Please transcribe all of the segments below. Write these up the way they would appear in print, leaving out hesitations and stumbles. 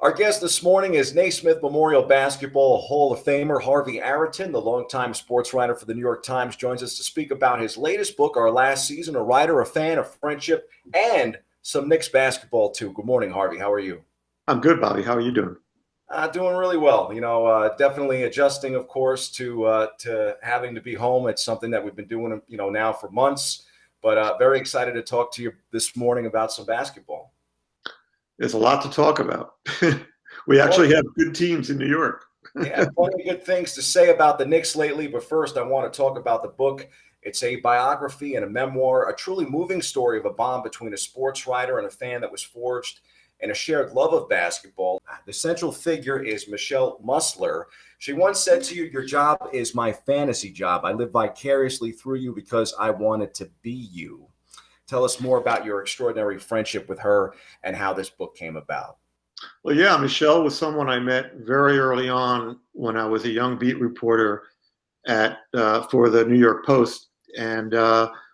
Our guest this morning is Naismith Memorial Basketball Hall of Famer Harvey Araton, the longtime sports writer for the New York Times, joins us to speak about his latest book, Our Last Season, a writer, a fan, a friendship, and some Knicks basketball, too. Good morning, Harvey. How are you? I'm good, Bobby. How are you doing? Doing really well. Definitely adjusting, of course, to having to be home. It's something that we've been doing, now for months. But very excited to talk to you this morning about some basketball. There's a lot to talk about. We Well, actually have good teams in New York. yeah, plenty of good things to say about the Knicks lately. But first, I want to talk about the book. It's a biography and a memoir, a truly moving story of a bond between a sports writer and a fan that was forged in a shared love of basketball. The central figure is Michelle Musler. She once said to you, "Your job is my fantasy job. I live vicariously through you because I wanted to be you." Tell us more about your extraordinary friendship with her and how this book came about. Well, yeah, Michelle was someone I met very early on when I was a young beat reporter at for the New York Post, and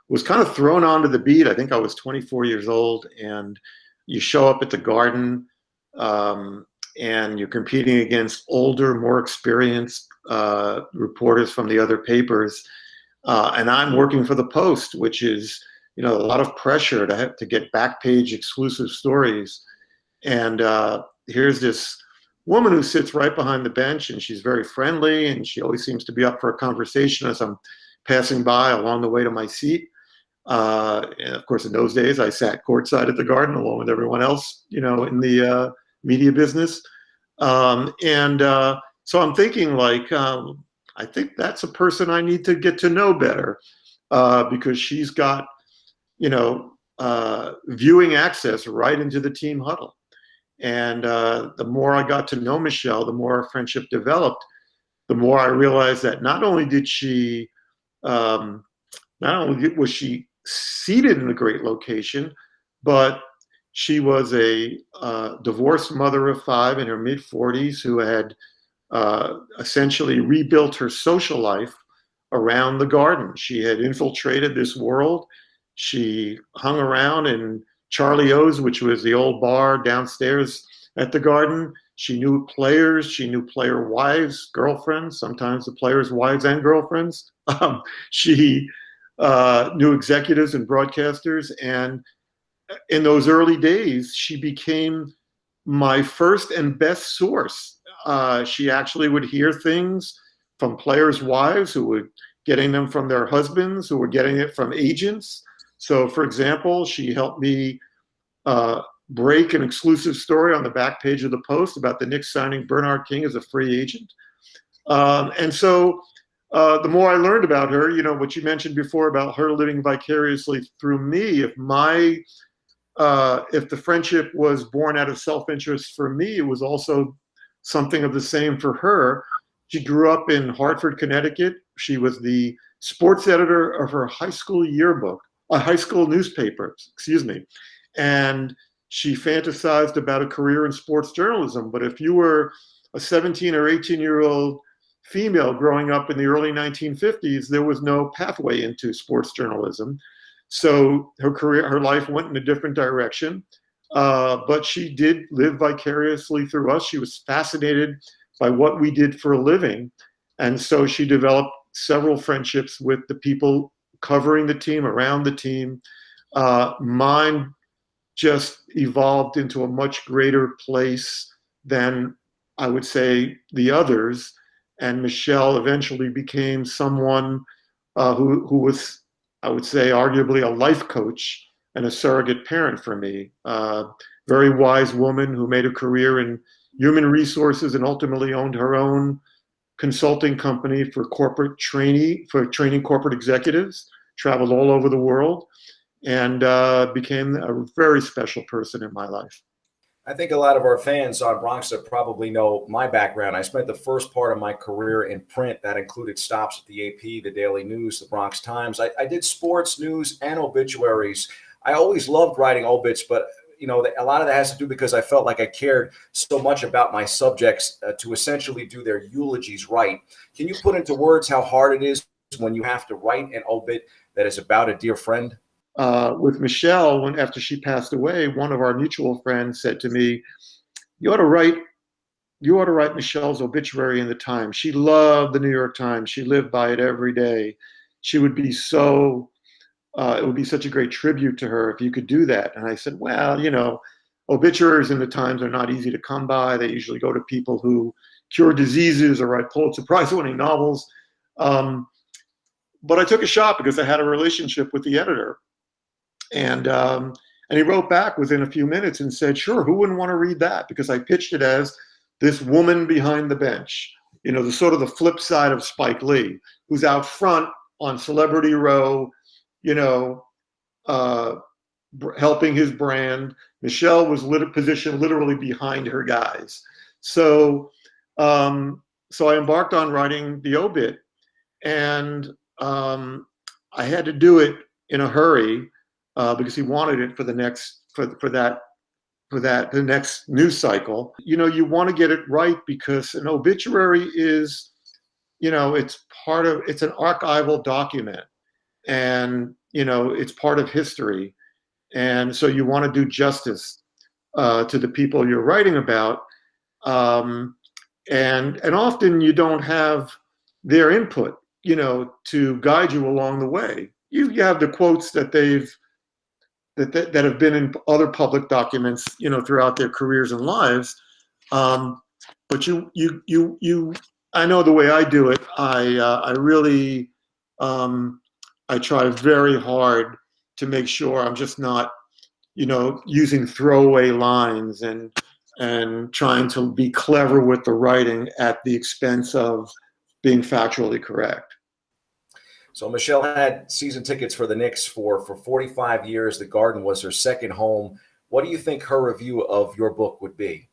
was kind of thrown onto the beat. I think I was 24 years old, and you show up at the Garden, and you're competing against older, more experienced reporters from the other papers, and I'm working for the Post, which is a lot of pressure to have to get back page exclusive stories. And here's this woman who sits right behind the bench, and she's very friendly, and she always seems to be up for a conversation as I'm passing by along the way to my seat. And of course, in those days, I sat courtside at the Garden along with everyone else, in the media business. So I'm thinking, I think that's a person I need to get to know better, because she's got, viewing access right into the team huddle. And the more I got to know Michelle, the more our friendship developed, the more I realized that not only was she seated in a great location, but she was a divorced mother of five in her mid-40s who had essentially rebuilt her social life around the Garden. She had infiltrated this world. She hung around in Charlie O's, which was the old bar downstairs at the Garden. She knew players. She knew player wives, girlfriends, sometimes the players' wives and girlfriends. She knew executives and broadcasters. And in those early days, she became my first and best source. She actually would hear things from players' wives who were getting them from their husbands, who were getting it from agents. So, for example, she helped me break an exclusive story on the back page of the Post about the Knicks signing Bernard King as a free agent. The more I learned about her, what you mentioned before about her living vicariously through me, if the friendship was born out of self-interest for me, it was also something of the same for her. She grew up in Hartford, Connecticut. She was the sports editor of her high school yearbook, a high school newspaper, and she fantasized about a career in sports journalism. But if you were a 17 or 18-year-old female growing up in the early 1950s, there was no pathway into sports journalism. So her life went in a different direction. But she did live vicariously through us. She was fascinated by what we did for a living. And so she developed several friendships with the people covering the team, around the team. Mine just evolved into a much greater place than I would say the others. And Michelle eventually became someone who was, I would say, arguably a life coach and a surrogate parent for me. Very wise woman who made a career in human resources and ultimately owned her own consulting company for training corporate executives, traveled all over the world, and became a very special person in my life. I think a lot of our fans on BronxNet probably know my background. I spent the first part of my career in print. That included stops at the AP, the Daily News, the Bronx Times. I did sports, news, and obituaries. I always loved writing obits, but a lot of that has to do because I felt like I cared so much about my subjects to essentially do their eulogies right. Can you put into words how hard it is when you have to write an obit that is about a dear friend? With Michelle, after she passed away, one of our mutual friends said to me, you ought to write Michelle's obituary in the Times. She loved the New York Times. She lived by it every day. She would be so, it would be such a great tribute to her if you could do that. And I said, well, obituaries in the Times are not easy to come by. They usually go to people who cure diseases or write Pulitzer Prize winning novels. But I took a shot because I had a relationship with the editor. And he wrote back within a few minutes and said, sure, who wouldn't want to read that? Because I pitched it as this woman behind the bench, the sort of the flip side of Spike Lee, who's out front on Celebrity Row, helping his brand. Michelle was positioned literally behind her guys. So I embarked on writing the obit, and I had to do it in a hurry because he wanted it for the next the next news cycle. You want to get it right because an obituary is, it's an archival document, and it's part of history, and so you want to do justice to the people you're writing about, and often you don't have their input, to guide you along the way. You have the quotes that that have been in other public documents, throughout their careers and lives. But I know the way I do it. I really, I try very hard to make sure I'm just not, using throwaway lines and trying to be clever with the writing at the expense of being factually correct. So Michelle had season tickets for the Knicks for 45 years. The Garden was her second home. What do you think her review of your book would be?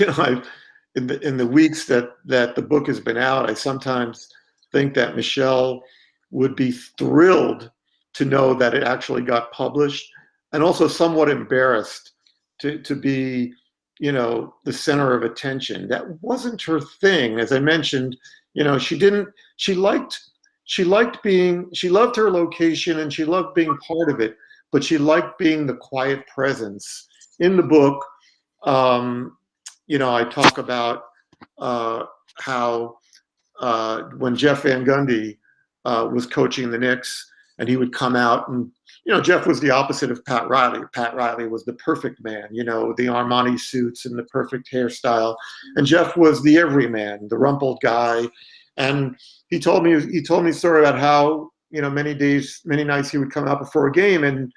In the weeks that the book has been out, I sometimes think that Michelle would be thrilled to know that it actually got published, and also somewhat embarrassed to be, the center of attention. That wasn't her thing. As I mentioned, she loved her location and she loved being part of it, but she liked being the quiet presence. In the book, I talk about how when Jeff Van Gundy was coaching the Knicks, and he would come out, and Jeff was the opposite of Pat Riley. Pat Riley was the perfect man, the Armani suits and the perfect hairstyle, and Jeff was the everyman, the rumpled guy. And he told me a story about how many nights he would come out before a game and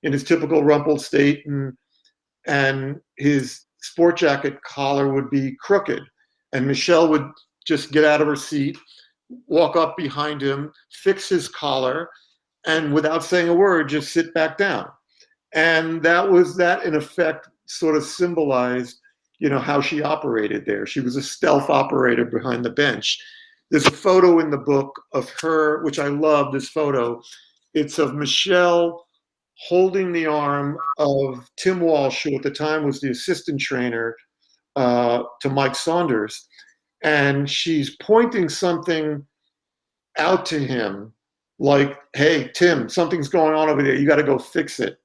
in his typical rumpled state, and his sport jacket collar would be crooked, and Michelle would just get out of her seat, walk up behind him, fix his collar, and without saying a word, just sit back down. And that in effect sort of symbolized, how she operated there. She was a stealth operator behind the bench. There's a photo in the book of her, which I love, this photo. It's of Michelle holding the arm of Tim Walsh, who at the time was the assistant trainer to Mike Saunders. And she's pointing something out to him, like, hey, Tim, something's going on over there. You got to go fix it.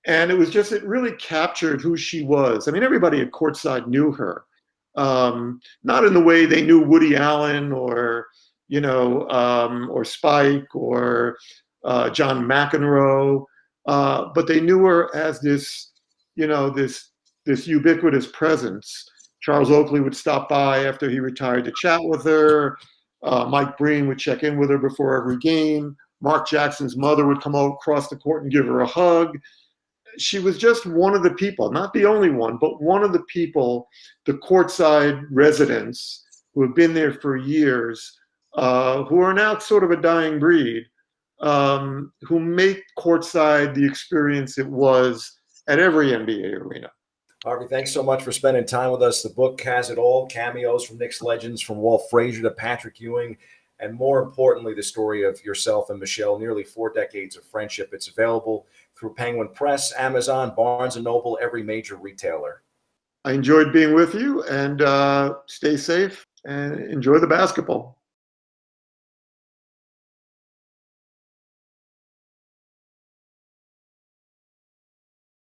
And it really captured who she was. I mean, everybody at courtside knew her. Not in the way they knew Woody Allen or Spike or John McEnroe, but they knew her as this ubiquitous presence. Charles Oakley would stop by after he retired to chat with her. Mike Breen would check in with her before every game. Mark Jackson's mother would come across the court and give her a hug. She was just one of the people, not the only one, but one of the people, the courtside residents who have been there for years, who are now sort of a dying breed, who make courtside the experience it was at every NBA arena. Harvey, thanks so much for spending time with us. The book has it all: cameos from Knicks legends, from Walt Frazier to Patrick Ewing, and more importantly, the story of yourself and Michelle, nearly 4 decades of friendship. It's available through Penguin Press, Amazon, Barnes & Noble, every major retailer. I enjoyed being with you, and stay safe and enjoy the basketball.